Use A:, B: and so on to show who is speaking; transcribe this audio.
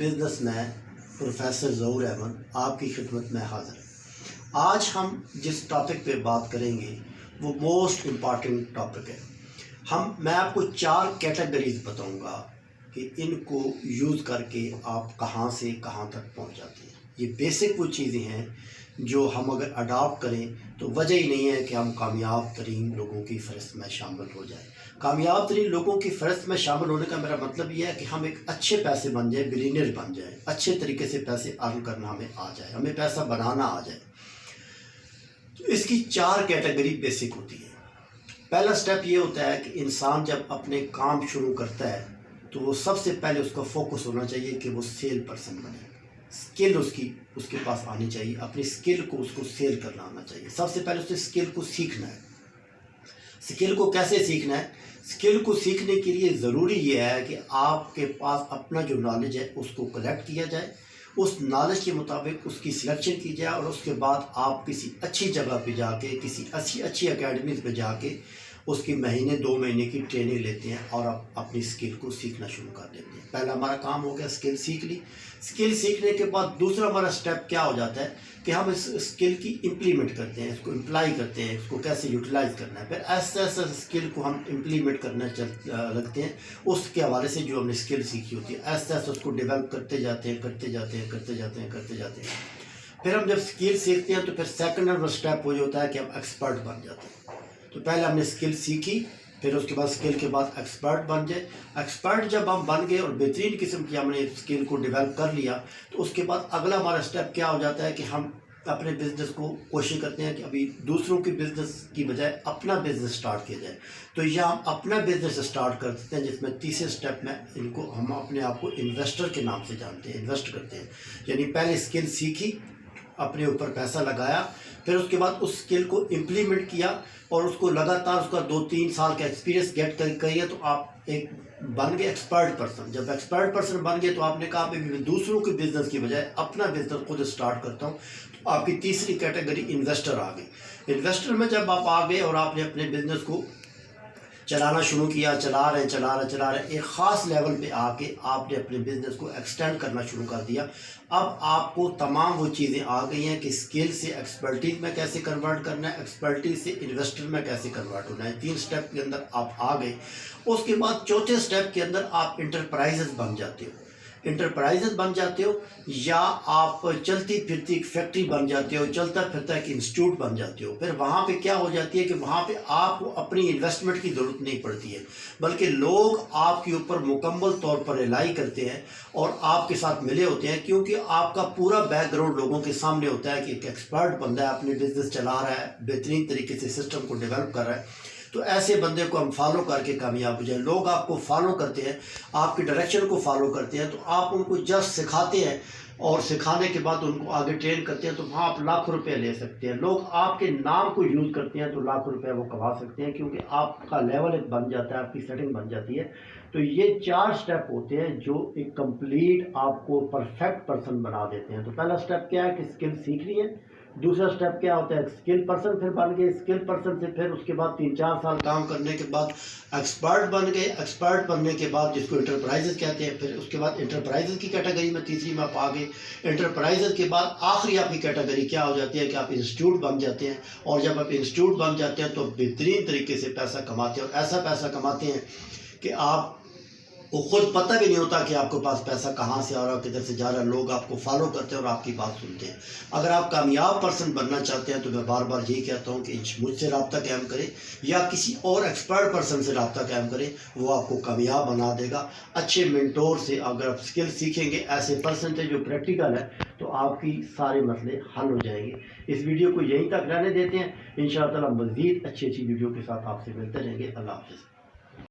A: Businessman professor ज़हूर अहमद आपकी खिदमत में हाज़िर। आज हम जिस टॉपिक पे बात करेंगे वो मोस्ट इम्पॉर्टेंट टॉपिक है। मैं आपको 4 कैटेगरीज बताऊंगा कि इनको यूज़ करके आप कहाँ से कहाँ तक पहुँच जाते हैं। ये बेसिक वो चीज़ें हैं जो हम अगर अडॉप्ट करें तो वजह ही नहीं है कि हम कामयाब तरीन लोगों की फ़हरिस्त में शामिल हो जाए। कामयाब तरीन लोगों की फ़हरिस्त में शामिल होने का मेरा मतलब ये है कि हम एक अच्छे पैसे बन जाए, बिलियनियर बन जाए, अच्छे तरीके से पैसे अर्न करना हमें आ जाए, हमें पैसा बनाना आ जाए। तो इसकी 4 कैटेगरी बेसिक होती है। पहला स्टेप ये होता है कि इंसान जब अपने काम शुरू करता है तो वो सबसे पहले उसका फोकस होना चाहिए कि वो सेल पर्सन बने। स्किल उसके पास आनी चाहिए, अपनी स्किल को उसको सेल करना आना चाहिए। सबसे पहले उसे स्किल को सीखना है। स्किल को कैसे सीखना है? स्किल को सीखने के लिए ज़रूरी ये है कि आपके पास अपना जो नॉलेज है उसको कलेक्ट किया जाए, उस नॉलेज के मुताबिक उसकी सिलेक्शन की जाए और उसके बाद आप किसी अच्छी जगह पे जाके, किसी अच्छी एकेडमीज़ पे जाके उसकी महीने 2 महीने की ट्रेनिंग लेते हैं और आप अपनी स्किल को सीखना शुरू कर देते हैं। पहला हमारा काम हो गया, स्किल सीख ली। स्किल सीखने के बाद दूसरा हमारा स्टेप क्या हो जाता है कि हम इस स्किल की इम्प्लीमेंट करते हैं, इसको इम्प्लाई करते हैं, इसको कैसे यूटिलाइज़ करना है। फिर ऐसा स्किल को हम इम्प्लीमेंट करना लगते हैं। उसके हवाले से जो हमने स्किल सीखी होती है ऐसा उसको डेवलप करते जाते हैं। फिर हम जब स्किल सीखते हैं तो फिर सेकंड नंबर स्टेप वो होता है कि हम एक्सपर्ट बन जाते हैं। तो पहले हमने स्किल सीखी, फिर उसके बाद स्किल के बाद एक्सपर्ट बन जाए। एक्सपर्ट जब हम बन गए और बेहतरीन किस्म की हमने स्किल को डेवलप कर लिया तो उसके बाद अगला हमारा स्टेप क्या हो जाता है कि हम अपने बिज़नेस को कोशिश करते हैं कि अभी दूसरों के बिज़नेस की बजाय अपना बिज़नेस स्टार्ट किया जाए। तो यह हम अपना बिज़नेस स्टार्ट कर सकते हैं, जिसमें तीसरे स्टेप में हम अपने आप को इन्वेस्टर के नाम से जानते हैं, इन्वेस्ट करते हैं। यानी पहले स्किल सीखी, अपने ऊपर पैसा लगाया, फिर उसके बाद उस स्किल को इम्प्लीमेंट किया और उसको लगातार उसका 2-3 साल का एक्सपीरियंस गेट करिए तो आप एक बन गए एक्सपर्ट पर्सन। जब एक्सपर्ट पर्सन बन गए तो आपने कहा मैं दूसरों के बिज़नेस की बजाय अपना बिज़नेस खुद स्टार्ट करता हूँ। तो आपकी तीसरी कैटेगरी इन्वेस्टर आ गई। इन्वेस्टर में जब आप आ गए और आपने अपने बिज़नेस को चलाना शुरू किया, चला रहे एक ख़ास लेवल पे आके आपने अपने बिज़नेस को एक्सटेंड करना शुरू कर दिया। अब आपको तमाम वो चीज़ें आ गई हैं कि स्किल से एक्सपर्टीज़ में कैसे कन्वर्ट करना है, एक्सपर्टीज़ से इन्वेस्टर में कैसे कन्वर्ट होना है। 3 स्टेप के अंदर आप आ गए। उसके बाद चौथे स्टेप के अंदर आप इंटरप्राइजेज़ बन जाते हो। इंटरप्राइजेज़ बन जाते हो या आप चलती फिरती एक फैक्ट्री बन जाते हो, चलता फिरता एक इंस्टीट्यूट बन जाते हो। फिर वहाँ पे क्या हो जाती है कि वहाँ पे आपको अपनी इन्वेस्टमेंट की ज़रूरत नहीं पड़ती है, बल्कि लोग आपके ऊपर मुकम्मल तौर पर रिलाई करते हैं और आपके साथ मिले होते हैं, क्योंकि आपका पूरा बैकग्राउंड लोगों के सामने होता है कि एक एक्सपर्ट बंदा है, अपने बिज़नेस चला रहा है, बेहतरीन तरीके से सिस्टम को डेवलप कर रहा है। तो ऐसे बंदे को हम फॉलो करके कामयाब हो जाए। लोग आपको फॉलो करते हैं, आपकी डायरेक्शन को फॉलो करते हैं, तो आप उनको जस्ट सिखाते हैं और सिखाने के बाद उनको आगे ट्रेन करते हैं तो वहाँ आप लाखों रुपए ले सकते हैं। लोग आपके नाम को यूज़ करते हैं तो लाखों रुपए वो कमा सकते हैं, क्योंकि आपका लेवल एक बन जाता है, आपकी सेटिंग बन जाती है। तो ये 4 स्टेप होते हैं जो एक कंप्लीट आपको परफेक्ट पर्सन बना देते हैं। तो पहला स्टेप क्या है कि स्किल सीख ली है। दूसरा स्टेप क्या होता है, स्किल पर्सन फिर बन गए। स्किल पर्सन से फिर उसके बाद 3-4 साल काम करने के बाद एक्सपर्ट बन गए। एक्सपर्ट बनने के बाद जिसको इंटरप्राइजेज कहते हैं, फिर उसके बाद इंटरप्राइजेज की कैटेगरी में तीसरी में आप आ गए। इंटरप्राइजेज के बाद आखिरी आपकी कैटेगरी क्या हो जाती है कि आप इंस्टीट्यूट बन जाते हैं। और जब आप इंस्टीट्यूट बन जाते हैं तो बेहतरीन तरीके से पैसा कमाते हैं और ऐसा पैसा कमाते हैं कि आप वो खुद पता भी नहीं होता कि आपके पास पैसा कहाँ से आ रहा है, किधर से जा रहा है। लोग आपको फॉलो करते हैं और आपकी बात सुनते हैं। अगर आप कामयाब पर्सन बनना चाहते हैं तो मैं बार बार यही कहता हूँ कि मुझसे रब्ता कायम करें या किसी और एक्सपर्ट पर्सन से रब्ता कायम करें, वो आपको कामयाब बना देगा। अच्छे मेंटोर से अगर आप स्किल सीखेंगे, ऐसे पर्सन से जो प्रैक्टिकल है, तो आपकी सारे मसले हल हो जाएंगे। इस वीडियो को यहीं तक रहने देते हैं। इंशाअल्लाह मज़ीद अच्छी वीडियो के साथ आपसे मिलते रहेंगे। अल्लाह हाफ़िज़।